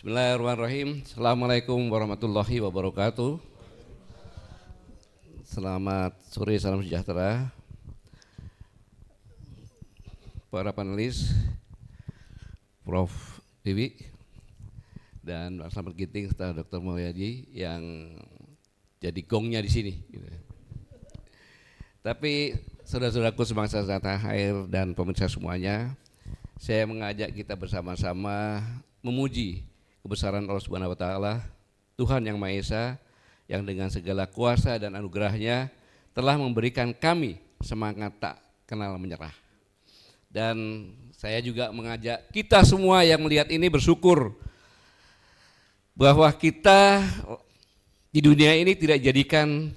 Bismillahirrahmanirrahim. Assalamualaikum warahmatullahi wabarakatuh. Selamat sore, salam sejahtera. Para panelis, Prof. Dewi dan Pak Slamet Ginting serta Dr. Mulyadi yang jadi gongnya di sini. Tapi saudara-saudaraku sebangsa setanah air dan pemirsa semuanya, saya mengajak kita bersama-sama memuji kebesaran Allah Subhanahu wa taala, Tuhan yang Maha Esa, yang dengan segala kuasa dan anugerahnya telah memberikan kami semangat tak kenal menyerah. Dan saya juga mengajak kita semua yang melihat ini bersyukur bahwa kita di dunia ini tidak dijadikan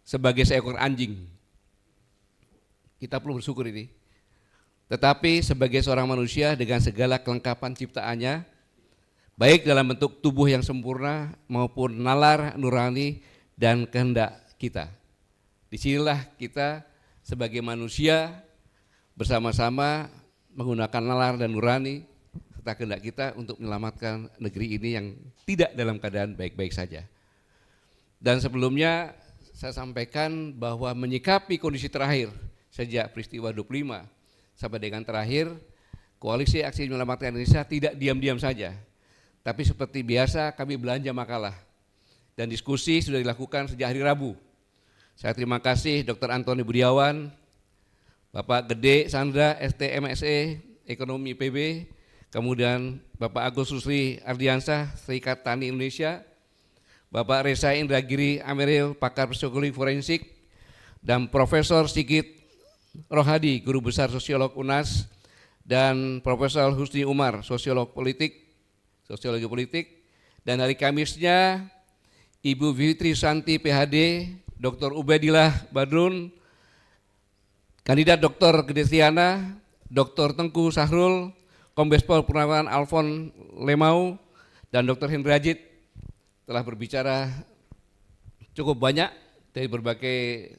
sebagai seekor anjing. Kita perlu bersyukur ini. Tetapi sebagai seorang manusia dengan segala kelengkapan ciptaannya, baik dalam bentuk tubuh yang sempurna maupun nalar nurani dan kehendak kita. Disinilah kita sebagai manusia bersama-sama menggunakan nalar dan nurani serta kehendak kita untuk menyelamatkan negeri ini yang tidak dalam keadaan baik-baik saja. Dan sebelumnya saya sampaikan bahwa menyikapi kondisi terakhir sejak peristiwa 25 sampai dengan terakhir, Koalisi Aksi Menyelamatkan Indonesia tidak diam-diam saja. Tapi seperti biasa kami belanja makalah dan diskusi sudah dilakukan sejak hari Rabu. Saya terima kasih Dr. Antoni Budiawan, Bapak Gede Sandra STMSE Ekonomi PB, kemudian Bapak Agus Rusli Ardiansah Serikat Tani Indonesia, Bapak Reza Indragiri Ameril pakar psikologi forensik, dan Profesor Sigit Rohadi Guru Besar Sosiolog UNAS, dan Profesor Husni Umar Sosiologi Politik, dan hari Kamisnya Ibu Fitri Santi PhD, Dr. Ubedillah Badrun, Kandidat Dr. Gedesiana, Dr. Tengku Sahrul, Kombes Pol Purnawan Alfon Lemau, dan Dr. Hendrajit telah berbicara cukup banyak dari berbagai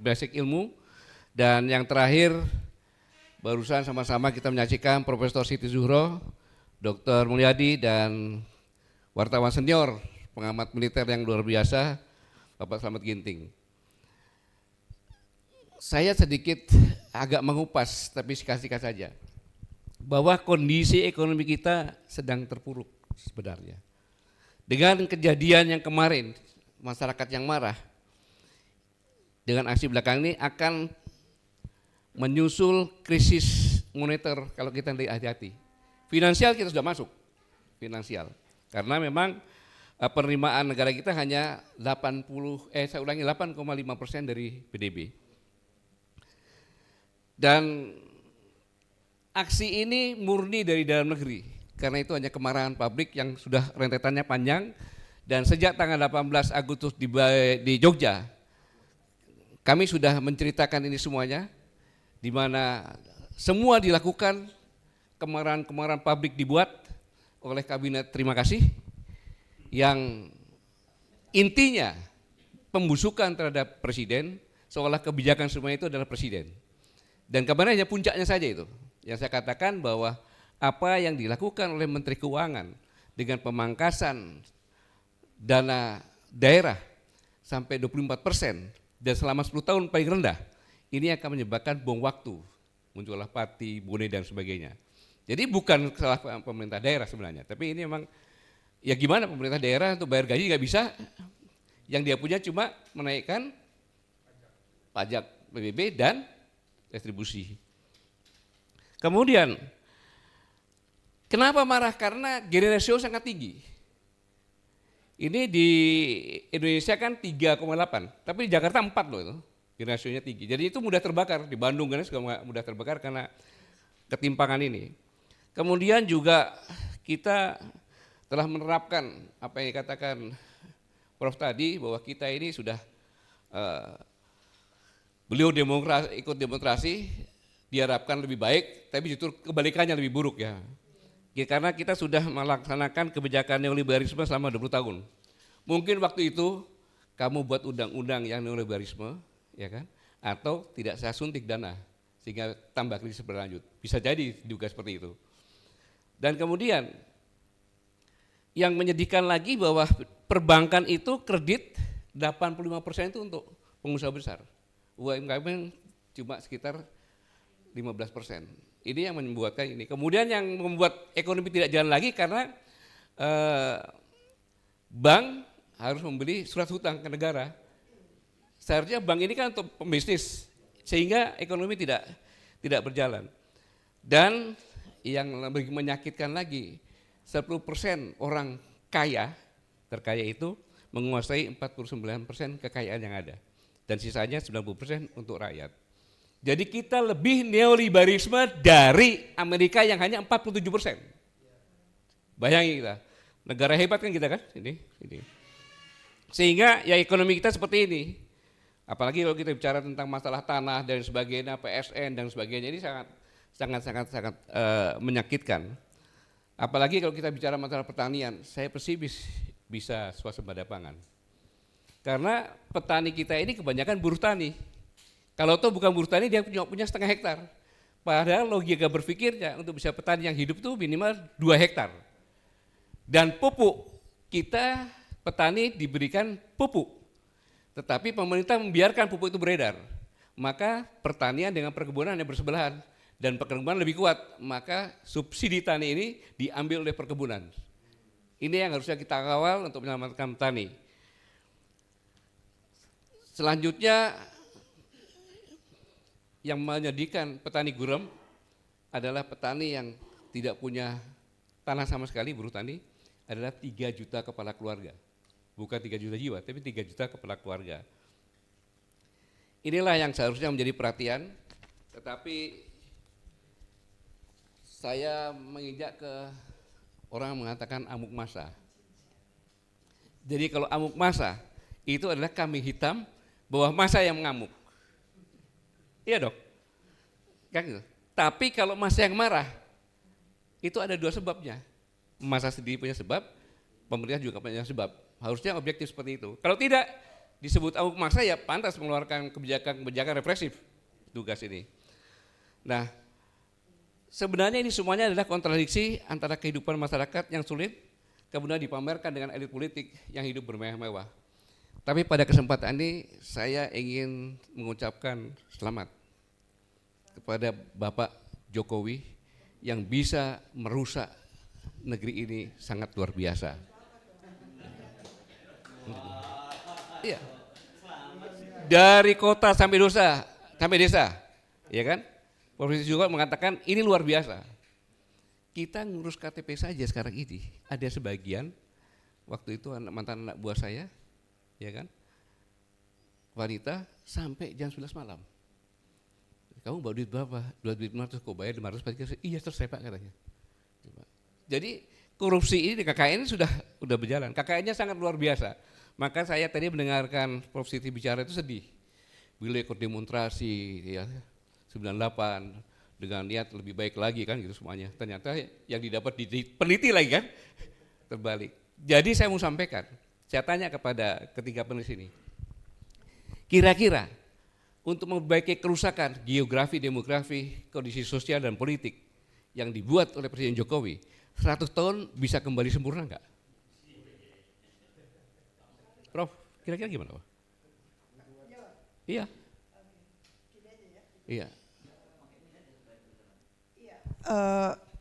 basic ilmu. Dan yang terakhir barusan sama-sama kita menyaksikan Profesor Siti Zuhro, Dr. Mulyadi, dan wartawan senior pengamat militer yang luar biasa Bapak Slamet Ginting. Saya sedikit agak mengupas tapi singkat-singkat saja bahwa kondisi ekonomi kita sedang terpuruk sebenarnya. Dengan kejadian yang kemarin, masyarakat yang marah dengan aksi belakang ini akan menyusul krisis moneter kalau kita tidak hati-hati. Finansial kita sudah masuk, finansial. Karena memang penerimaan negara kita hanya 8,5% dari PDB. Dan aksi ini murni dari dalam negeri, karena itu hanya kemarahan pabrik yang sudah rentetannya panjang. Dan sejak tanggal 18 Agustus di Jogja, kami sudah menceritakan ini semuanya, di mana semua dilakukan, kemarahan-kemarahan pabrik dibuat oleh kabinet terima kasih yang intinya pembusukan terhadap presiden, seolah kebijakan semua itu adalah presiden. Dan kemarin hanya puncaknya saja itu yang saya katakan bahwa apa yang dilakukan oleh Menteri Keuangan dengan pemangkasan dana daerah sampai 24% dan selama 10 tahun paling rendah, ini akan menyebabkan bom waktu, muncullah Pati, Bone dan sebagainya. Jadi bukan salah pemerintah daerah sebenarnya, tapi ini memang ya gimana pemerintah daerah untuk bayar gaji nggak bisa, yang dia punya cuma menaikkan pajak PBB dan retribusi. Kemudian kenapa marah? Karena gini rasio sangat tinggi. Ini di Indonesia kan 3,8, tapi di Jakarta 4 loh itu. Rasionya tinggi, jadi itu mudah terbakar. Di Bandung kan juga mudah terbakar karena ketimpangan ini. Kemudian juga kita telah menerapkan apa yang dikatakan Prof tadi, bahwa kita ini sudah beliau ikut demonstrasi diharapkan lebih baik, tapi justru kebalikannya lebih buruk ya. Karena kita sudah melaksanakan kebijakan neoliberalisme selama 20 tahun. Mungkin waktu itu kamu buat undang-undang yang neoliberalisme, ya kan? Atau tidak saya suntik dana sehingga tambah krisis berlanjut. Bisa jadi juga seperti itu. Dan kemudian Yang menyedihkan lagi bahwa perbankan itu kredit 85% itu untuk pengusaha besar. UMKM cuma sekitar 15%. Ini yang membuatkan ini. Kemudian yang membuat ekonomi tidak jalan lagi karena bank harus membeli surat hutang ke negara. Seharusnya bank ini kan untuk pembisnis, sehingga ekonomi tidak berjalan. Dan yang lebih menyakitkan lagi, 10% orang terkaya itu menguasai 49% kekayaan yang ada. Dan sisanya 90% untuk rakyat. Jadi kita lebih neoliberalisme dari Amerika yang hanya 47%. Bayangin kita, negara hebat kan kita kan, ini. Sehingga ya ekonomi kita seperti ini. Apalagi kalau kita bicara tentang masalah tanah dan sebagainya, PSN dan sebagainya, ini sangat menyakitkan. Apalagi kalau kita bicara masalah pertanian, saya pesimis bisa swasembada pangan. Karena petani kita ini kebanyakan buruh tani. Kalau toh bukan buruh tani, dia punya setengah hektar. Padahal logika berpikirnya untuk bisa petani yang hidup itu minimal 2 hektar. Dan pupuk, kita petani diberikan pupuk. Tetapi pemerintah membiarkan pupuk itu beredar. Maka pertanian dengan perkebunan yang bersebelahan. Dan perkebunan lebih kuat, maka subsidi tani ini diambil oleh perkebunan. Ini yang harusnya kita kawal untuk menyelamatkan petani. Selanjutnya, yang menyedihkan petani gurem adalah petani yang tidak punya tanah sama sekali, buruh tani, adalah 3 juta kepala keluarga. Bukan 3 juta jiwa, tapi 3 juta kepala keluarga. Inilah yang seharusnya menjadi perhatian, tetapi saya menginjak ke orang mengatakan amuk massa. Jadi kalau amuk massa itu adalah kambing hitam bahwa massa yang mengamuk. Iya dong, kan gitu. Tapi kalau massa yang marah, itu ada 2 sebabnya. Massa sendiri punya sebab, pemerintah juga punya sebab. Harusnya objektif seperti itu. Kalau tidak disebut amuk massa, ya pantas mengeluarkan kebijakan represif tugas ini. Nah, sebenarnya ini semuanya adalah kontradiksi antara kehidupan masyarakat yang sulit, kemudian dipamerkan dengan elit politik yang hidup bermewah-mewah. Tapi pada kesempatan ini saya ingin mengucapkan selamat kepada Bapak Jokowi yang bisa merusak negeri ini sangat luar biasa. Iya. Dari kota sampai desa, ya kan? Profesor juga mengatakan ini luar biasa. Kita ngurus KTP saja sekarang ini, ada sebagian waktu itu mantan anak buah saya, ya kan, wanita sampai jam 11 malam. Kamu bawa duit berapa? 2.500, kok bayar 500? Iya selesai Pak katanya. Jadi korupsi ini di KKN ini sudah berjalan. KKN-nya sangat luar biasa. Maka saya tadi mendengarkan Prof. Siti bicara itu sedih. Beliau ikut demonstrasi ya 98 dengan niat lebih baik lagi kan gitu semuanya. Ternyata yang didapat peneliti lagi kan terbalik. Jadi saya mau sampaikan, saya tanya kepada ketiga penulis ini. Kira-kira untuk memperbaiki kerusakan geografi, demografi, kondisi sosial dan politik yang dibuat oleh Presiden Jokowi, 100 tahun bisa kembali sempurna enggak? Prof, kira-kira gimana Pak? Iya. Iya.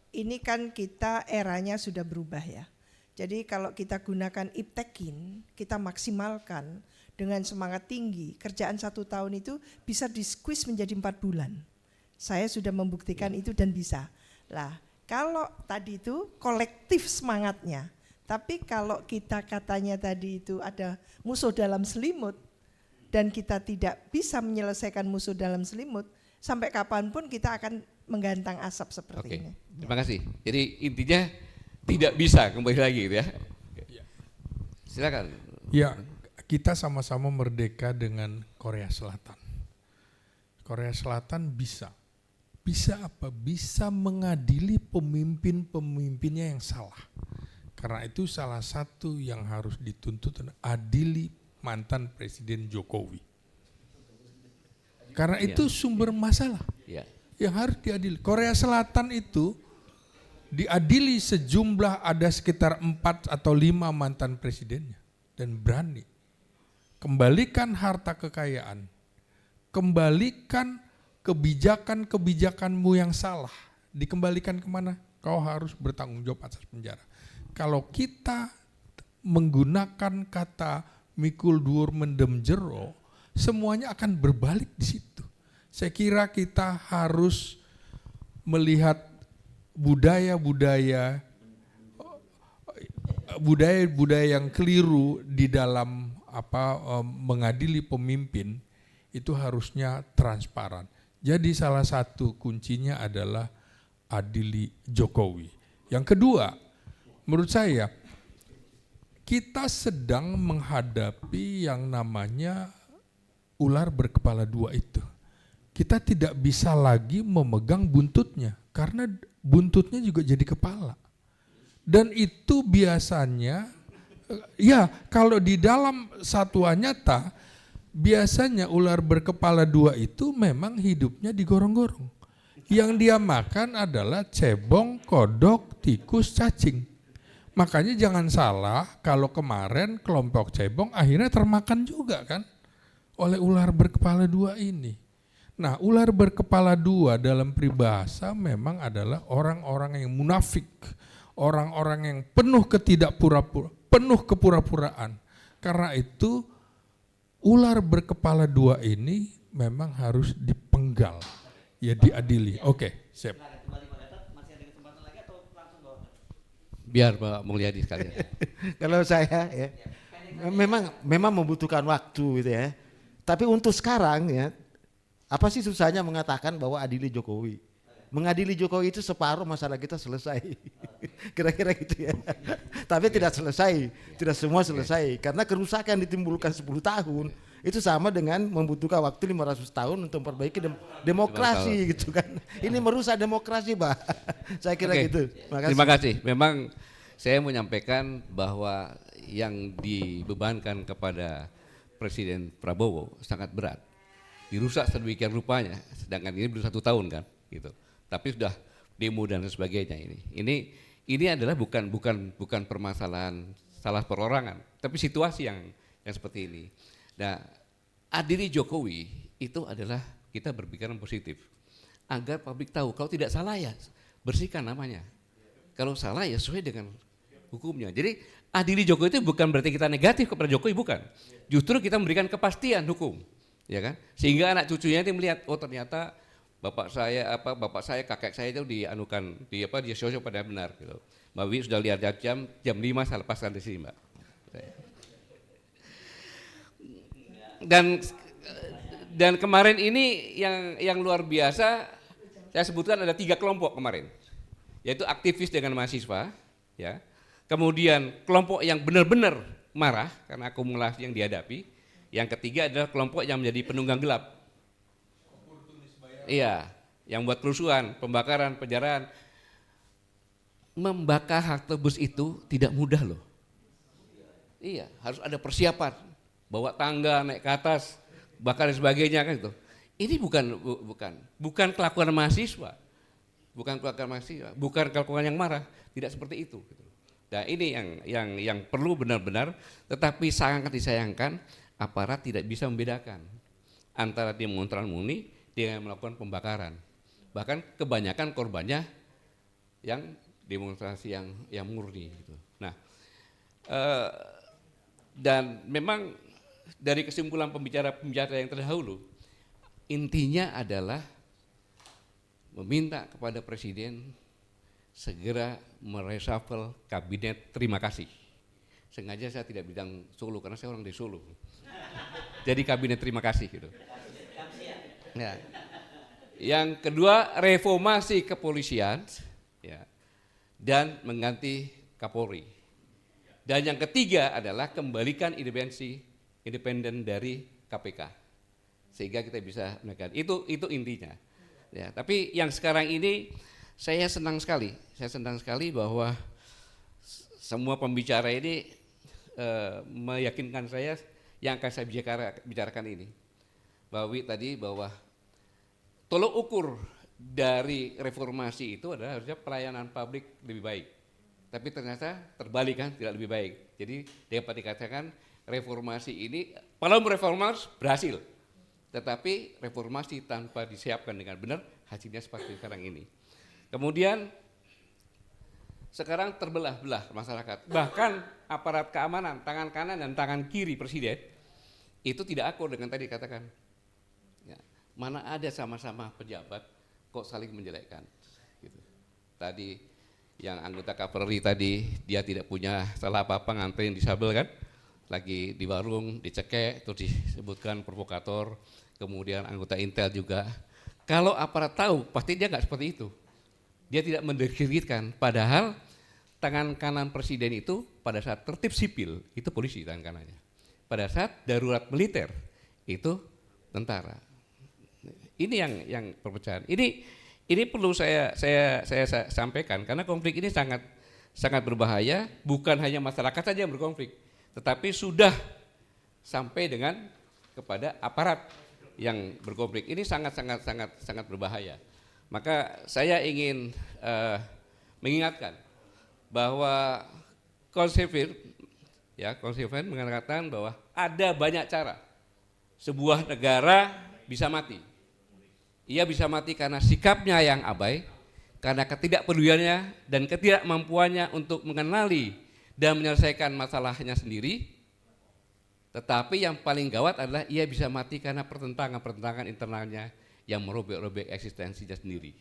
Ini kan kita eranya sudah berubah ya. Jadi kalau kita gunakan iptekin, kita maksimalkan dengan semangat tinggi, kerjaan 1 tahun itu bisa di-squeeze menjadi 4 bulan. Saya sudah membuktikan itu dan bisa. Lah, kalau tadi itu kolektif semangatnya, tapi kalau kita katanya tadi itu ada musuh dalam selimut, dan kita tidak bisa menyelesaikan musuh dalam selimut, sampai kapanpun kita akan menggantang asap seperti ini. Terima kasih. Jadi intinya tidak bisa kembali lagi gitu ya. Silakan. Ya, kita sama-sama merdeka dengan Korea Selatan. Korea Selatan bisa apa? Bisa mengadili pemimpin-pemimpinnya yang salah. Karena itu salah satu yang harus dituntut adili mantan Presiden Jokowi. Karena itu sumber masalah yang harus diadili. Korea Selatan itu diadili sejumlah ada sekitar 4 atau 5 mantan presidennya dan berani. Kembalikan harta kekayaan, kembalikan kebijakan-kebijakanmu yang salah, dikembalikan kemana? Kau harus bertanggung jawab atas penjara. Kalau kita menggunakan kata mikul dhuwur mendem jero, semuanya akan berbalik di situ. Saya kira kita harus melihat budaya-budaya yang keliru di dalam mengadili pemimpin itu harusnya transparan. Jadi salah satu kuncinya adalah adili Jokowi. Yang kedua, menurut saya kita sedang menghadapi yang namanya ular berkepala dua itu. Kita tidak bisa lagi memegang buntutnya karena buntutnya juga jadi kepala. Dan itu biasanya, ya kalau di dalam satwa nyata, biasanya ular berkepala dua itu memang hidupnya digorong-gorong. Yang dia makan adalah cebong, kodok, tikus, cacing. Makanya jangan salah kalau kemarin kelompok cebong akhirnya termakan juga kan oleh ular berkepala dua ini. Nah, ular berkepala dua dalam peribahasa memang adalah orang-orang yang munafik, orang-orang yang penuh penuh kepura-puraan. Karena itu ular berkepala dua ini memang harus dipenggal, ya diadili. Oke, siap. Biar Pak Mulyadi sekalian. Kalau saya ya, memang membutuhkan waktu gitu ya. Tapi untuk sekarang ya, apa sih susahnya mengatakan bahwa adili Jokowi? Mengadili Jokowi itu separuh masalah kita selesai. Kira-kira gitu ya. Tapi tidak selesai, tidak semua selesai. Karena kerusakan ditimbulkan 10 tahun, itu sama dengan membutuhkan waktu 500 tahun untuk memperbaiki demokrasi gitu kan. Ini merusak demokrasi, Pak. Saya kira gitu. Terima kasih. Memang saya menyampaikan bahwa yang dibebankan kepada Presiden Prabowo sangat berat. Dirusak sedemikian rupanya, sedangkan ini belum 1 tahun kan, gitu. Tapi sudah demo dan sebagainya ini. Ini adalah bukan permasalahan salah perorangan, tapi situasi yang seperti ini. Nah, adili Jokowi itu adalah kita berpikiran positif agar publik tahu kalau tidak salah ya bersihkan namanya. Kalau salah ya sesuai dengan hukumnya. Jadi adili Jokowi itu bukan berarti kita negatif kepada Jokowi, bukan. Justru kita memberikan kepastian hukum. Ya kan, sehingga anak cucunya itu melihat, oh ternyata bapak saya, kakek saya itu dianukan, dia sosok pada benar gitu. Mbak Wi sudah lihat jam 5 saya lepaskan di sini, Mbak. Dan kemarin ini yang luar biasa, saya sebutkan ada 3 kelompok kemarin, yaitu aktivis dengan mahasiswa, ya. Kemudian kelompok yang benar-benar marah karena akumulasi yang dihadapi. Yang ketiga adalah kelompok yang menjadi penunggang gelap. Iya, yang buat kerusuhan, pembakaran, penjarahan. Membakar halte bus itu tidak mudah loh. Iya, harus ada persiapan. Bawa tangga, naik ke atas, bakar dan sebagainya kan itu. Ini bukan kelakuan mahasiswa. Bukan kelakuan yang marah, tidak seperti itu. Nah, ini yang perlu benar-benar, tetapi sangat disayangkan aparat tidak bisa membedakan antara demonstran murni dengan melakukan pembakaran. Bahkan kebanyakan korbannya yang demonstrasi yang murni gitu. Nah, dan memang dari kesimpulan pembicara yang terdahulu, intinya adalah meminta kepada Presiden segera mereshuffle kabinet terima kasih. Sengaja saya tidak bilang Solo karena saya orang di Solo. Jadi kabinet terima kasih gitu. Ya. Yang kedua, reformasi kepolisian, ya, dan mengganti Kapolri. Dan yang ketiga adalah kembalikan independen dari KPK, sehingga kita bisa menekan. Itu intinya. Ya, tapi yang sekarang ini saya senang sekali bahwa semua pembicara ini meyakinkan saya yang akan saya bicarakan ini. Mbak Wi tadi bahwa tolok ukur dari reformasi itu adalah harusnya pelayanan publik lebih baik. Tapi ternyata terbalik kan, tidak lebih baik. Jadi dapat dikatakan reformasi ini, kalau reformasi berhasil, tetapi reformasi tanpa disiapkan dengan benar, hasilnya seperti sekarang ini. Kemudian sekarang terbelah-belah masyarakat. Bahkan aparat keamanan, tangan kanan dan tangan kiri presiden, itu tidak akur dengan tadi katakan. Ya, mana ada sama-sama pejabat kok saling menjelekkan. Gitu. Tadi yang anggota Kapolri tadi, dia tidak punya salah apa-apa nganterin disabel kan, lagi di warung dicekek terus disebutkan provokator. Kemudian anggota Intel juga, kalau aparat tahu pasti dia nggak seperti itu, dia tidak mendiskreditkan. Padahal tangan kanan presiden itu pada saat tertib sipil itu polisi tangan kanannya, pada saat darurat militer itu tentara. Ini yang perpecahan. Ini perlu saya sampaikan karena konflik ini sangat berbahaya. Bukan hanya masyarakat saja yang berkonflik, tetapi sudah sampai dengan kepada aparat yang berkonflik. Ini sangat berbahaya. Maka saya ingin mengingatkan bahwa konservatif mengatakan bahwa ada banyak cara sebuah negara bisa mati. Ia bisa mati karena sikapnya yang abai, karena ketidakpeduliannya dan ketidakmampuannya untuk mengenali dan menyelesaikan masalahnya sendiri. Tetapi yang paling gawat adalah ia bisa mati karena pertentangan internalnya yang merobek-robek eksistensinya sendiri.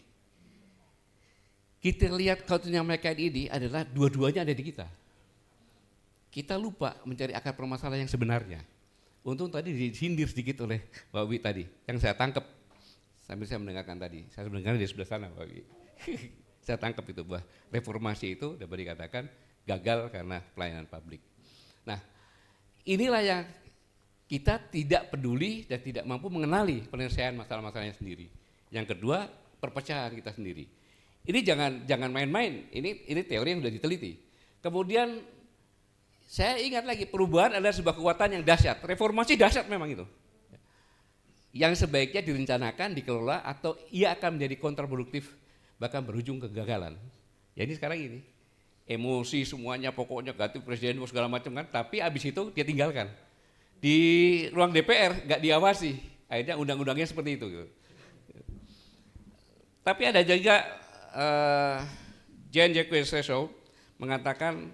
Kita lihat kautunya mereka ini adalah dua-duanya ada di kita. Kita lupa mencari akar permasalahan yang sebenarnya. Untung tadi disindir sedikit oleh Mbak Wi tadi, yang saya tangkap sambil saya mendengarkan tadi. Saya mendengar di sebelah sana Mbak Wi. Saya tangkap itu bahwa reformasi itu dapat dikatakan gagal karena pelayanan publik. Nah, inilah yang kita tidak peduli dan tidak mampu mengenali penyelesaian masalah-masalahnya sendiri. Yang kedua, perpecahan kita sendiri. Ini jangan main-main. Ini teori yang sudah diteliti. Kemudian saya ingat lagi, perubahan adalah sebuah kekuatan yang dahsyat. Reformasi dahsyat memang itu. Yang sebaiknya direncanakan, dikelola, atau ia akan menjadi kontraproduktif, bahkan berujung kegagalan. Ya ini sekarang ini, emosi semuanya pokoknya ganti presiden segala macam kan, tapi abis itu dia tinggalkan. Di ruang DPR nggak diawasi, akhirnya undang-undangnya seperti itu. Gitu. Tapi ada juga Jean-Jacques Rousseau mengatakan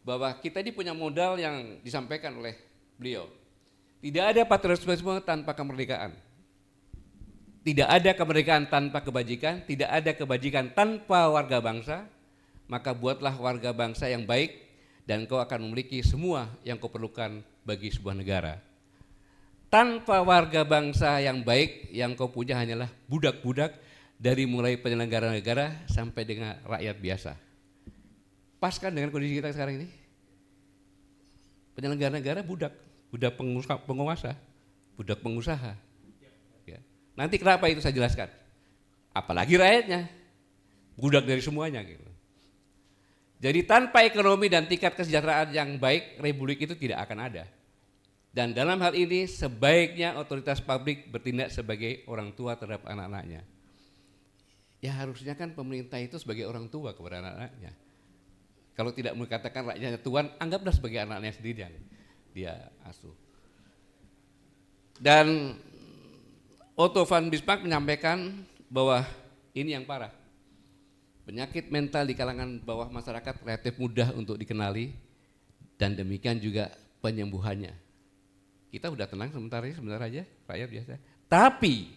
bahwa kita ini punya modal yang disampaikan oleh beliau. Tidak ada patriotisme tanpa kemerdekaan. Tidak ada kemerdekaan tanpa kebajikan, tidak ada kebajikan tanpa warga bangsa. Maka buatlah warga bangsa yang baik dan kau akan memiliki semua yang kau perlukan bagi sebuah negara. Tanpa warga bangsa yang baik, yang kau punya hanyalah budak-budak dari mulai penyelenggara negara sampai dengan rakyat biasa. Pas kan dengan kondisi kita sekarang ini? Penyelenggara negara budak penguasa, budak pengusaha. Ya. Nanti kenapa itu saya jelaskan. Apalagi rakyatnya, budak dari semuanya. Gitu. Jadi tanpa ekonomi dan tingkat kesejahteraan yang baik, republik itu tidak akan ada. Dan dalam hal ini sebaiknya otoritas publik bertindak sebagai orang tua terhadap anak-anaknya. Ya harusnya kan pemerintah itu sebagai orang tua kepada anak-anaknya. Kalau tidak mengatakan rakyatnya Tuhan, anggaplah sebagai anaknya sendiri yang dia asuh. Dan Otto von Bismarck menyampaikan bahwa ini yang parah. Penyakit mental di kalangan bawah masyarakat relatif mudah untuk dikenali dan demikian juga penyembuhannya. Kita udah tenang sebentar aja, rakyat biasa. Tapi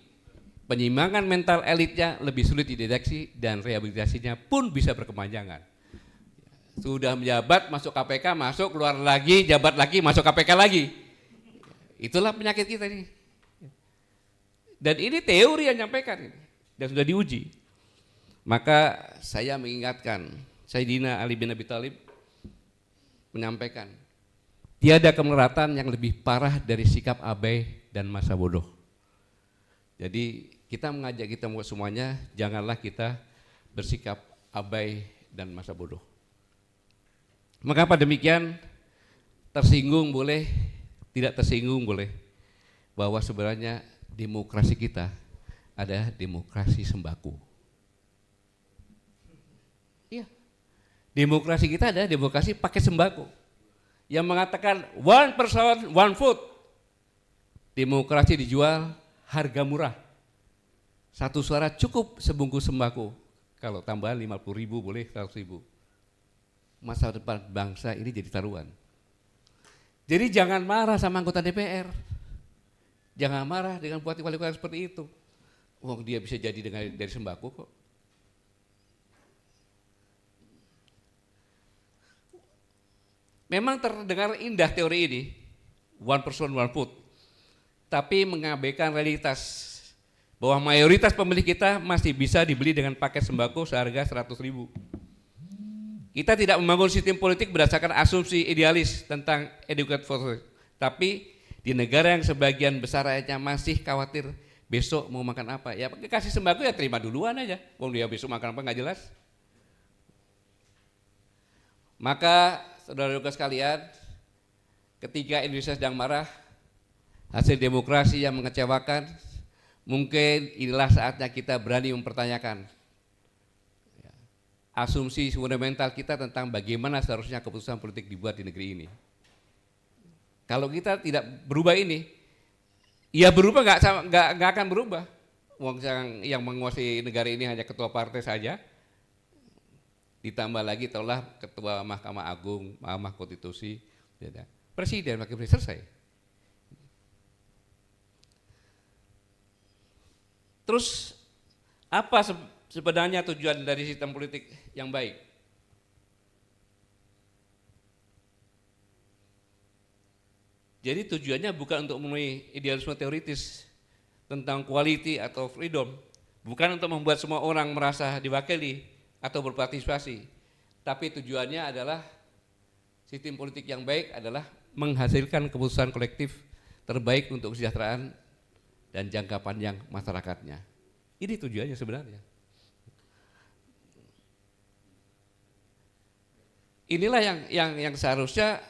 penyimpangan mental elitnya lebih sulit dideteksi dan rehabilitasinya pun bisa berkepanjangan. Sudah menjabat, masuk KPK, masuk, keluar lagi, jabat lagi, masuk KPK lagi. Itulah penyakit kita ini. Dan ini teori yang nyampaikan ini, dan sudah diuji. Maka saya mengingatkan, Sayyidina Ali bin Abi Thalib menyampaikan, tiada kemelaratan yang lebih parah dari sikap abai dan masa bodoh. Jadi kita mengajak kita semuanya, janganlah kita bersikap abai dan masa bodoh. Mengapa demikian? Tersinggung boleh, tidak tersinggung boleh, bahwa sebenarnya demokrasi kita ada demokrasi sembako. Iya. Demokrasi kita ada demokrasi paket sembako. Yang mengatakan one person, one food. Demokrasi dijual harga murah. Satu suara cukup sebungkus sembako. Kalau tambahan 50.000 boleh 100.000. Masa depan bangsa ini jadi taruhan. Jadi jangan marah sama anggota DPR. Jangan marah dengan wali-wali seperti itu. Wong dia bisa jadi dari sembako kok. Memang terdengar indah teori ini, one person one food, tapi mengabaikan realitas bahwa mayoritas pemilih kita masih bisa dibeli dengan paket sembako seharga 100.000. Kita tidak membangun sistem politik berdasarkan asumsi idealis tentang educated for, tapi di negara yang sebagian besar rakyatnya masih khawatir besok mau makan apa, ya kasih sembako ya terima duluan aja, wong dia besok makan apa nggak jelas. Maka saudara-saudara sekalian, ketika Indonesia sedang marah, hasil demokrasi yang mengecewakan, mungkin inilah saatnya kita berani mempertanyakan asumsi fundamental kita tentang bagaimana seharusnya keputusan politik dibuat di negeri ini. Kalau kita tidak berubah ini, ya berubah nggak akan berubah. Wong yang menguasai negara ini hanya ketua partai saja, ditambah lagi taulah ketua Mahkamah Agung, Mahkamah Konstitusi, presiden, wakil presiden, selesai. Terus apa sebenarnya tujuan dari sistem politik yang baik? Jadi tujuannya bukan untuk memenuhi idealisme teoritis tentang quality atau freedom, bukan untuk membuat semua orang merasa diwakili atau berpartisipasi, tapi tujuannya adalah sistem politik yang baik adalah menghasilkan keputusan kolektif terbaik untuk kesejahteraan dan jangka panjang masyarakatnya. Ini tujuannya sebenarnya. Inilah yang seharusnya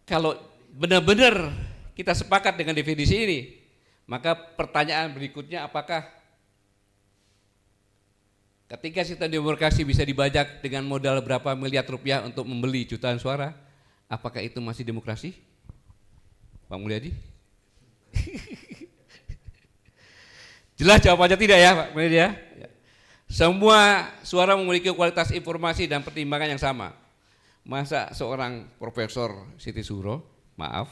kalau benar-benar kita sepakat dengan definisi ini, maka pertanyaan berikutnya apakah ketika sistem demokrasi bisa dibajak dengan modal berapa miliar rupiah untuk membeli jutaan suara, apakah itu masih demokrasi? Pak Mulyadi? Jelas jawabannya tidak ya Pak Mulyadi ya. Semua suara memiliki kualitas informasi dan pertimbangan yang sama. Masa seorang Profesor Siti Suro, maaf,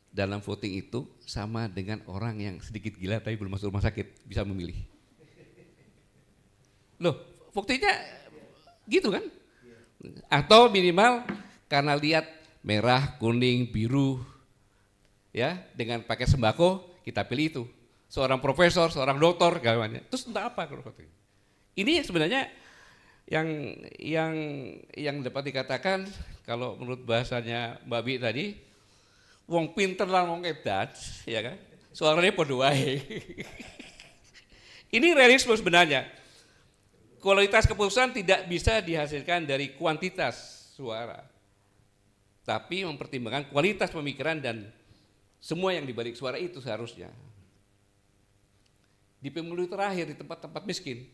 dalam voting itu sama dengan orang yang sedikit gila tapi belum masuk rumah sakit bisa memilih. Loh, buktinya gitu kan? Atau minimal karena lihat merah, kuning, biru, ya dengan paket sembako kita pilih itu. Seorang profesor, seorang doktor, gawannya. Terus entah apa kalau voting. Ini sebenarnya yang dapat dikatakan kalau menurut bahasanya Mbak Bi tadi, wong pinter lan wong edan, ya kan? Suaranya padha wae. Ini realisme sebenarnya. Kualitas keputusan tidak bisa dihasilkan dari kuantitas suara, tapi mempertimbangkan kualitas pemikiran dan semua yang dibalik suara itu seharusnya. Di pemilu terakhir di tempat-tempat miskin,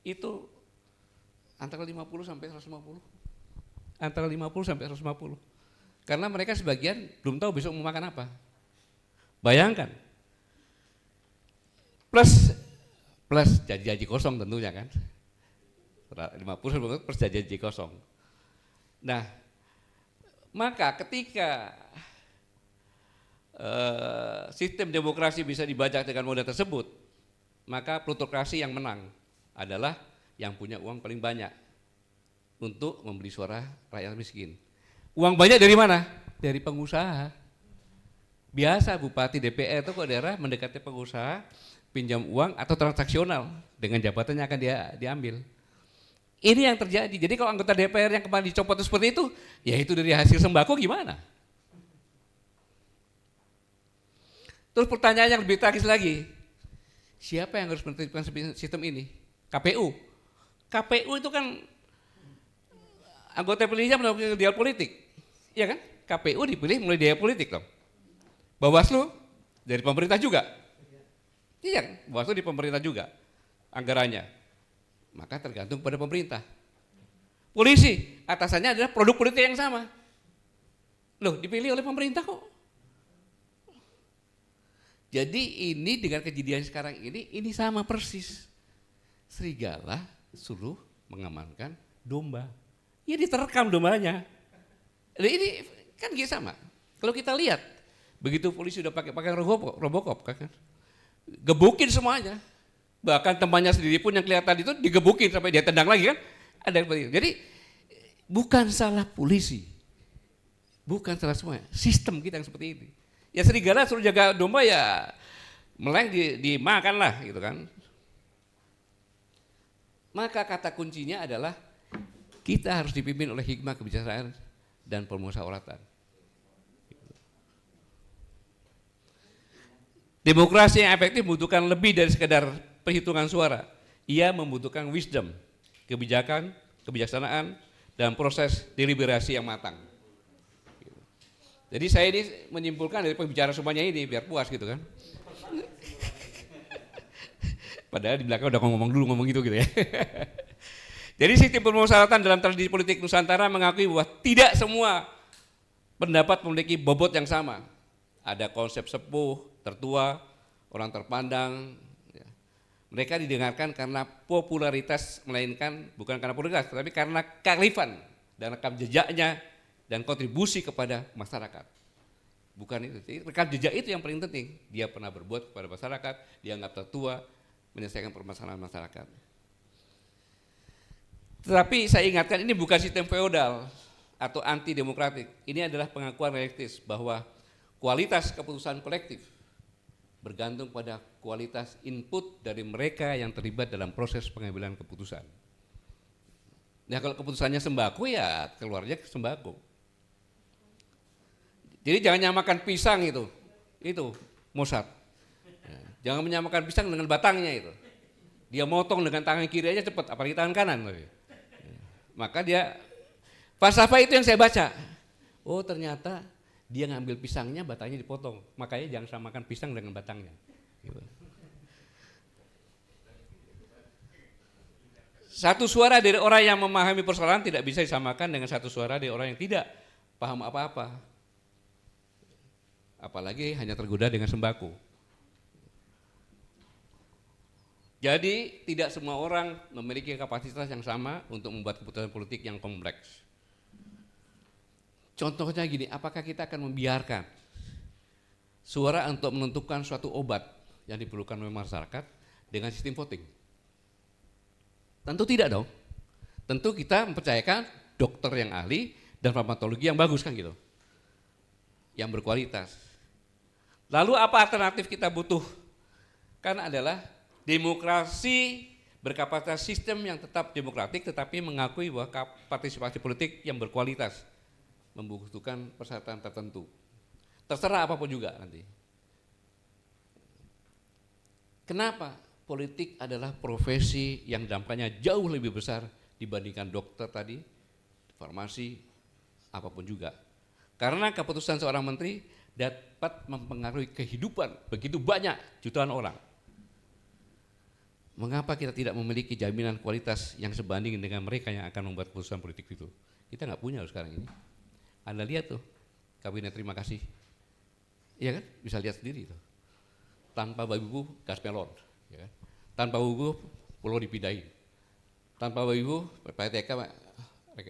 itu antara 50 sampai 150. Antara 50 sampai 150. Karena mereka sebagian belum tahu besok mau makan apa. Bayangkan. Plus janji-janji kosong tentunya kan. 50 plus janji kosong. Nah, maka ketika sistem demokrasi bisa dibajak dengan modal tersebut, maka plutokrasi yang menang adalah yang punya uang paling banyak untuk membeli suara rakyat miskin. Uang banyak dari mana? Dari pengusaha. Biasa bupati DPR itu kok daerah mendekati pengusaha, pinjam uang atau transaksional dengan jabatannya akan diambil. Ini yang terjadi. Jadi kalau anggota DPR yang kemarin dicopot itu seperti itu, ya itu dari hasil sembako gimana? Terus pertanyaan yang lebih tragis lagi, siapa yang harus menertibkan sistem ini? KPU. KPU itu kan anggota pilihnya melalui dialog politik, ya kan? KPU dipilih melalui dialog politik dong. Bawaslu dari pemerintah juga. Iya, Bawaslu di pemerintah juga anggarannya. Maka tergantung pada pemerintah. Polisi, atasannya adalah produk politik yang sama. Loh, dipilih oleh pemerintah kok. Jadi ini dengan kejadian sekarang ini sama persis. Serigala suruh mengamankan domba. Ya diterkam dombanya. Nah, ini kan gitu sama. Kalau kita lihat, begitu polisi udah pakai Robocop kan, gebukin semuanya. Bahkan temannya sendiri pun yang kelihatan itu digebukin sampai dia tendang lagi kan. Ada yang begitu. Jadi bukan salah polisi, bukan salah semua. Sistem kita yang seperti ini. Ya serigala suruh jaga domba ya meleng dimakan lah gitu kan. Maka kata kuncinya adalah kita harus dipimpin oleh hikmah kebijaksanaan dan permusyawaratan. Demokrasi yang efektif membutuhkan lebih dari sekedar perhitungan suara. Ia membutuhkan wisdom, kebijakan, kebijaksanaan, dan proses deliberasi yang matang. Jadi saya ini menyimpulkan dari pembicara semuanya ini biar puas gitu kan. Padahal di belakang udah ngomong gitu ya. Jadi sistem permusyawaratan dalam tradisi politik Nusantara mengakui bahwa tidak semua pendapat memiliki bobot yang sama. Ada konsep sepuh, tertua, orang terpandang. Ya. Mereka didengarkan karena popularitas, melainkan bukan karena popularitas, tapi karena kearifan dan rekam jejaknya dan kontribusi kepada masyarakat. Bukan itu. Jadi rekam jejak itu yang paling penting. Dia pernah berbuat kepada masyarakat, dianggap tertua, menyelesaikan permasalahan masyarakat. Tetapi saya ingatkan ini bukan sistem feodal atau anti demokratik. Ini adalah pengakuan realistis bahwa kualitas keputusan kolektif bergantung pada kualitas input dari mereka yang terlibat dalam proses pengambilan keputusan. Nah kalau keputusannya sembako ya keluarnya sembako. Jadi jangan nyamakan pisang itu Mozart. Jangan menyamakan pisang dengan batangnya itu. Dia motong dengan tangan kiri aja cepat, apalagi tangan kanan. Maka dia falsafah itu yang saya baca. Oh ternyata dia ngambil pisangnya, batangnya dipotong. Makanya jangan samakan pisang dengan batangnya. Satu suara dari orang yang memahami persoalan tidak bisa disamakan dengan satu suara dari orang yang tidak paham apa-apa. Apalagi hanya tergoda dengan sembako. Jadi tidak semua orang memiliki kapasitas yang sama untuk membuat keputusan politik yang kompleks. Contohnya gini, apakah kita akan membiarkan suara untuk menentukan suatu obat yang diperlukan oleh masyarakat dengan sistem voting? Tentu tidak dong. Tentu kita mempercayakan dokter yang ahli dan farmakologi yang bagus kan gitu, yang berkualitas. Lalu apa alternatif kita butuhkan adalah demokrasi berkapasitas sistem yang tetap demokratik tetapi mengakui bahwa partisipasi politik yang berkualitas membutuhkan persyaratan tertentu. Terserah apapun juga nanti. Kenapa? Politik adalah profesi yang dampaknya jauh lebih besar dibandingkan dokter tadi, farmasi, apapun juga. Karena keputusan seorang menteri dapat mempengaruhi kehidupan begitu banyak jutaan orang. Mengapa kita tidak memiliki jaminan kualitas yang sebanding dengan mereka yang akan membuat keputusan politik itu? Kita nggak punya sekarang ini. Anda lihat tuh, kabinet terima kasih. Iya kan? Bisa lihat sendiri tuh. Tanpa Bapak Ibu gas melon, ya kan? Tanpa Bapak Ibu pulau dipindahin. Tanpa Bapak Ibu PTK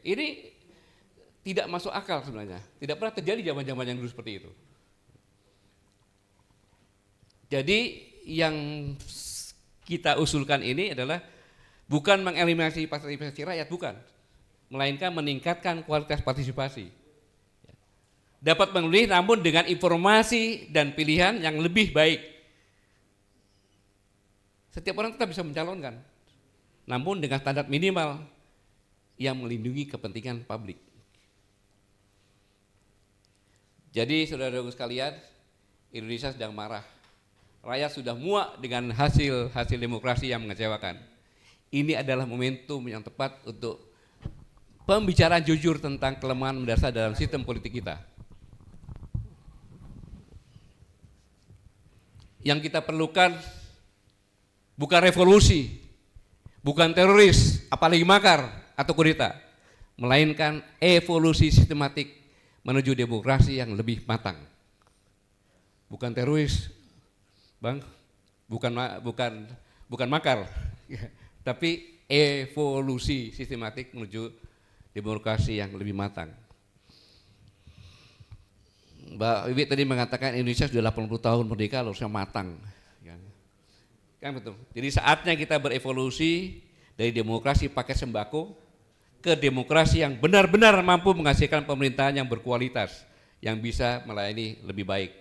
ini tidak masuk akal sebenarnya. Tidak pernah terjadi zaman-zaman yang dulu seperti itu. Jadi yang kita usulkan ini adalah bukan mengeliminasi partisipasi rakyat, bukan. Melainkan meningkatkan kualitas partisipasi. Dapat memilih namun dengan informasi dan pilihan yang lebih baik. Setiap orang tetap bisa mencalonkan, namun dengan standar minimal yang melindungi kepentingan publik. Jadi saudara-saudara sekalian, Indonesia sedang marah. Rakyat sudah muak dengan hasil demokrasi yang mengecewakan. Ini adalah momentum yang tepat untuk pembicaraan jujur tentang kelemahan mendasar dalam sistem politik kita. Yang kita perlukan bukan revolusi, bukan teroris, apalagi makar atau kudeta, melainkan evolusi sistematik menuju demokrasi yang lebih matang. Bukan teroris, Bang, bukan makar, tapi evolusi sistematik menuju demokrasi yang lebih matang. Mbak Wiwi tadi mengatakan Indonesia sudah 80 tahun merdeka harusnya matang. Kan betul. Jadi saatnya kita berevolusi dari demokrasi paket sembako ke demokrasi yang benar-benar mampu menghasilkan pemerintahan yang berkualitas, yang bisa melayani lebih baik.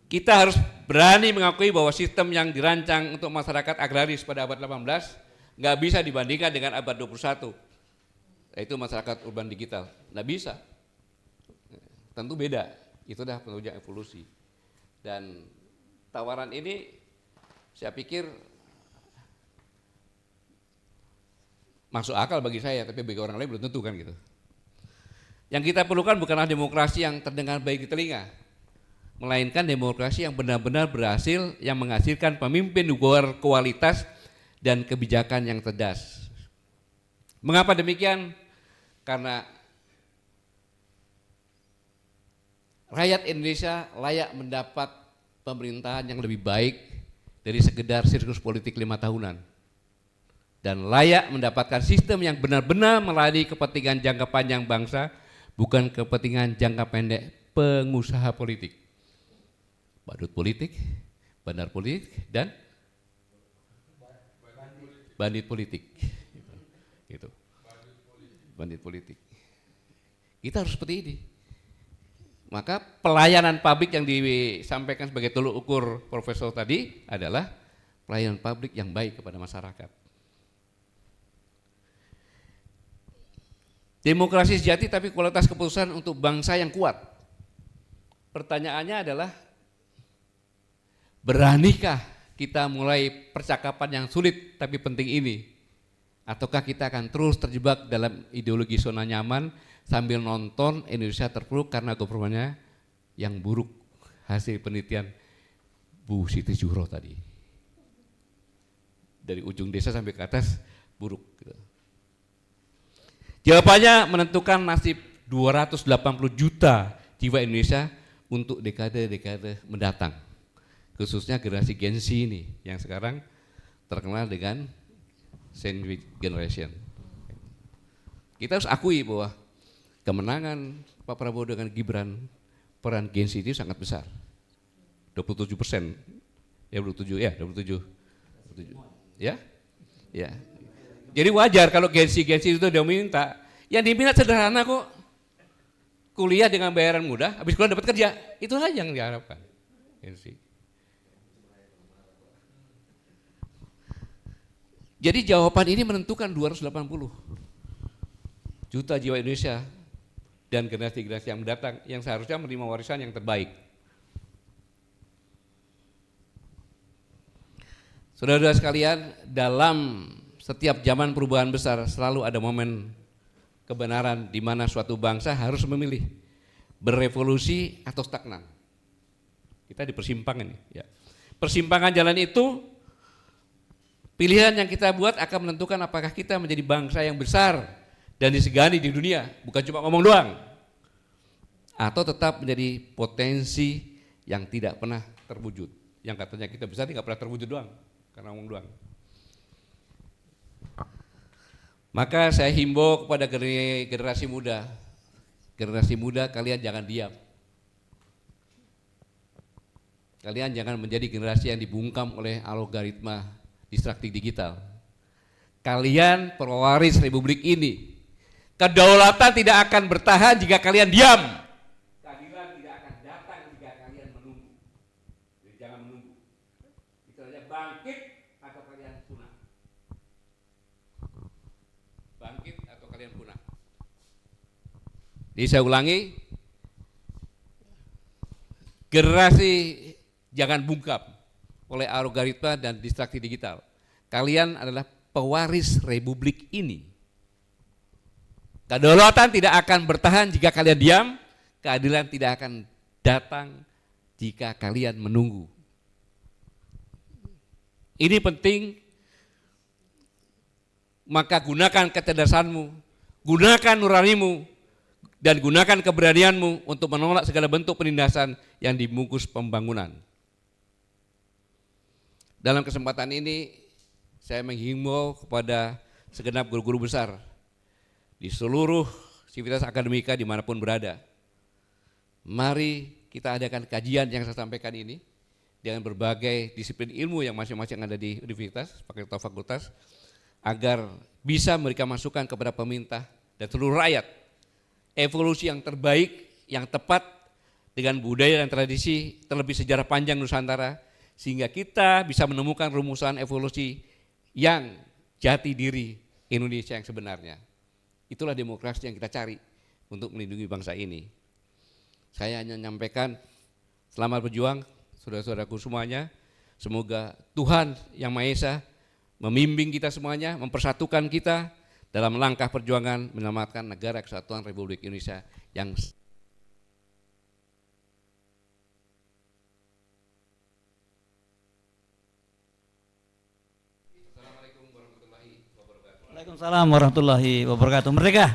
Kita harus berani mengakui bahwa sistem yang dirancang untuk masyarakat agraris pada abad 18 nggak bisa dibandingkan dengan abad 21, yaitu masyarakat urban digital. Nggak bisa. Tentu beda, itu dah penunjang evolusi. Dan tawaran ini saya pikir masuk akal bagi saya, tapi bagi orang lain belum tentu kan gitu. Yang kita perlukan bukanlah demokrasi yang terdengar baik di telinga, melainkan demokrasi yang benar-benar berhasil, yang menghasilkan pemimpin berkualitas dan kebijakan yang cerdas. Mengapa demikian? Karena rakyat Indonesia layak mendapat pemerintahan yang lebih baik dari sekedar siklus politik 5 tahunan, dan layak mendapatkan sistem yang benar-benar melayani kepentingan jangka panjang bangsa, bukan kepentingan jangka pendek pengusaha politik, badut politik, bandar politik, dan bandit politik. Gitu. Bandit politik. Kita harus seperti ini. Maka pelayanan publik yang disampaikan sebagai tolok ukur Profesor tadi adalah pelayanan publik yang baik kepada masyarakat. Demokrasi sejati tapi kualitas keputusan untuk bangsa yang kuat. Pertanyaannya adalah, beranikah kita mulai percakapan yang sulit tapi penting ini? Ataukah kita akan terus terjebak dalam ideologi zona nyaman sambil nonton Indonesia terpuruk karena governmentnya yang buruk, hasil penelitian Bu Siti Zuhro tadi. Dari ujung desa sampai ke atas buruk. Jawabannya menentukan nasib 280 juta jiwa Indonesia untuk dekade-dekade mendatang. Khususnya generasi Gen Z ini yang sekarang terkenal dengan sandwich generation. Kita harus akui bahwa kemenangan Pak Prabowo dengan Gibran, peran Gen Z ini sangat besar. 27%. Ya 27 ya, 27. Ya? Ya. Jadi wajar kalau Gen Z itu dia minta. Yang diminta sederhana kok. Kuliah dengan bayaran mudah, habis kuliah dapat kerja. Itu aja yang diharapkan. Gen Z. Jadi jawaban ini menentukan 280 juta jiwa Indonesia dan generasi-generasi yang mendatang yang seharusnya menerima warisan yang terbaik. Saudara-saudara sekalian, dalam setiap zaman perubahan besar selalu ada momen kebenaran di mana suatu bangsa harus memilih berevolusi atau stagnan. Kita di persimpangan ini. Ya. Persimpangan jalan itu, pilihan yang kita buat akan menentukan apakah kita menjadi bangsa yang besar dan disegani di dunia, bukan cuma ngomong doang, atau tetap menjadi potensi yang tidak pernah terwujud. Yang katanya kita besar tidak pernah terwujud doang, karena ngomong doang. Maka saya himbau kepada generasi muda kalian jangan diam. Kalian jangan menjadi generasi yang dibungkam oleh algoritma distraksi digital. Kalian pewaris republik ini. Kedaulatan tidak akan bertahan jika kalian diam. Keadilan tidak akan datang jika kalian menunggu. Jadi jangan menunggu. Istilahnya bangkit atau kalian punah. Bangkit atau kalian punah. Jadi saya ulangi, generasi jangan bungkam oleh algoritma dan distraksi digital. Kalian adalah pewaris republik ini. Kedaulatan tidak akan bertahan jika kalian diam, keadilan tidak akan datang jika kalian menunggu. Ini penting, maka gunakan kecerdasanmu, gunakan nuranimu, dan gunakan keberanianmu untuk menolak segala bentuk penindasan yang dibungkus pembangunan. Dalam kesempatan ini, saya menghimbau kepada segenap guru-guru besar di seluruh sivitas akademika dimanapun berada. Mari kita adakan kajian yang saya sampaikan ini dengan berbagai disiplin ilmu yang masing-masing ada di universitas, fakultas, agar bisa memberikan masukan kepada pemerintah dan seluruh rakyat evolusi yang terbaik, yang tepat dengan budaya dan tradisi terlebih sejarah panjang Nusantara, sehingga kita bisa menemukan rumusan evolusi yang jati diri Indonesia yang sebenarnya. Itulah demokrasi yang kita cari untuk melindungi bangsa ini. Saya hanya menyampaikan selamat berjuang saudara-saudaraku semuanya. Semoga Tuhan Yang Maha Esa membimbing kita semuanya, mempersatukan kita dalam langkah perjuangan menyelamatkan negara kesatuan Republik Indonesia yang Waalaikumsalam warahmatullahi wabarakatuh. Merdeka.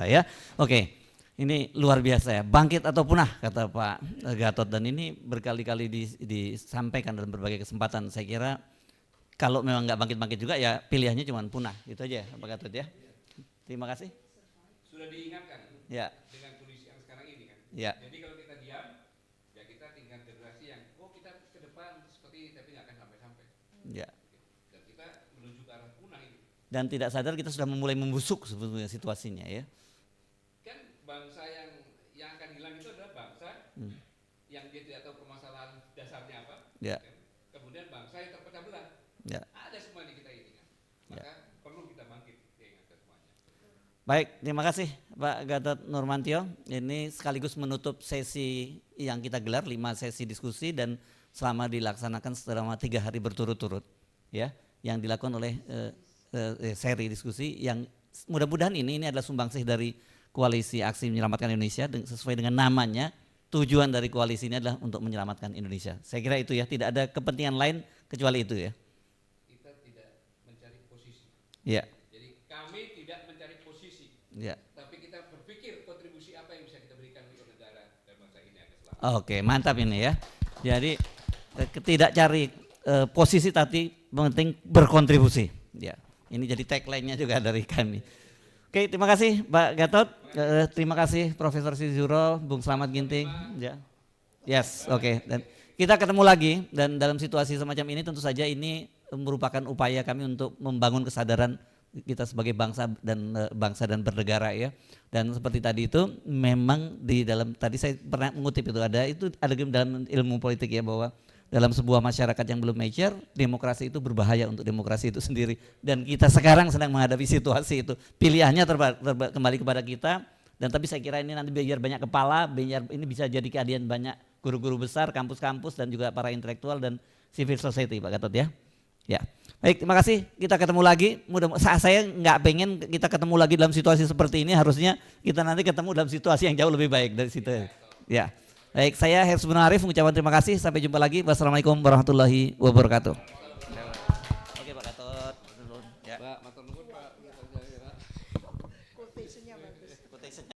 Ya, oke. Ini luar biasa ya. Bangkit atau punah kata Pak Gatot, dan ini berkali-kali disampaikan dalam berbagai kesempatan. Saya kira kalau memang nggak bangkit-bangkit juga ya pilihannya cuma punah. Itu aja Pak Gatot ya. Terima kasih. sudah diingatkan Ya. dengan kondisi yang sekarang ini kan. Ya. Jadi kalau kita diam, ya kita tinggal generasi yang kita ke depan seperti ini tapi nggak akan sampai-sampai. Ya. Dan kita menuju ke arah punah ini. Dan tidak sadar kita sudah mulai membusuk sebetulnya situasinya ya. Kan bangsa yang akan hilang itu adalah bangsa yang dia tidak tahu permasalahan dasarnya apa. Ya. Kan? Kemudian bangsa yang terpecah belah. Ya. Ada semua di kita ini kan. Maka perlu kita bangkit diingatkan semuanya. Baik, terima kasih Pak Gatot Nurmantio. Ini sekaligus menutup sesi yang kita gelar 5 sesi diskusi dan selama dilaksanakan selama 3 hari berturut-turut ya, yang dilakukan oleh seri diskusi yang mudah-mudahan ini adalah sumbangsih dari Koalisi Aksi Menyelamatkan Indonesia sesuai dengan namanya. Tujuan dari koalisi ini adalah untuk menyelamatkan Indonesia. Saya kira itu ya, tidak ada kepentingan lain kecuali itu ya. Kita tidak mencari posisi. Ya. Jadi kami tidak mencari posisi. Ya. Tapi kita berpikir kontribusi apa yang bisa kita berikan untuk negara dan bangsa ini agar selamat. Oke, mantap ini ya. Jadi tidak cari posisi tapi penting berkontribusi. Ya. Ini jadi tagline-nya juga dari kami. Oke, terima kasih Pak Gatot. Terima kasih Profesor Sizuro, Bung Slamet Ginting. Ya. Yes, oke. Dan kita ketemu lagi dan dalam situasi semacam ini tentu saja ini merupakan upaya kami untuk membangun kesadaran kita sebagai bangsa dan bernegara ya. Dan seperti tadi itu memang di dalam tadi saya pernah mengutip itu ada dalam ilmu politik ya, bahwa dalam sebuah masyarakat yang belum mature, demokrasi itu berbahaya untuk demokrasi itu sendiri. Dan kita sekarang sedang menghadapi situasi itu. Pilihannya kembali kepada kita. Dan tapi saya kira ini nanti biar banyak kepala, biar ini bisa jadi keadilan banyak guru-guru besar, kampus-kampus dan juga para intelektual dan civil society Pak Gatot ya. Ya, baik, terima kasih. Kita ketemu lagi. Saya nggak pengen kita ketemu lagi dalam situasi seperti ini. Harusnya kita nanti ketemu dalam situasi yang jauh lebih baik dari situ. Ya. Baik, saya Hersubun Arif mengucapkan terima kasih. Sampai jumpa lagi. Wassalamualaikum warahmatullahi wabarakatuh.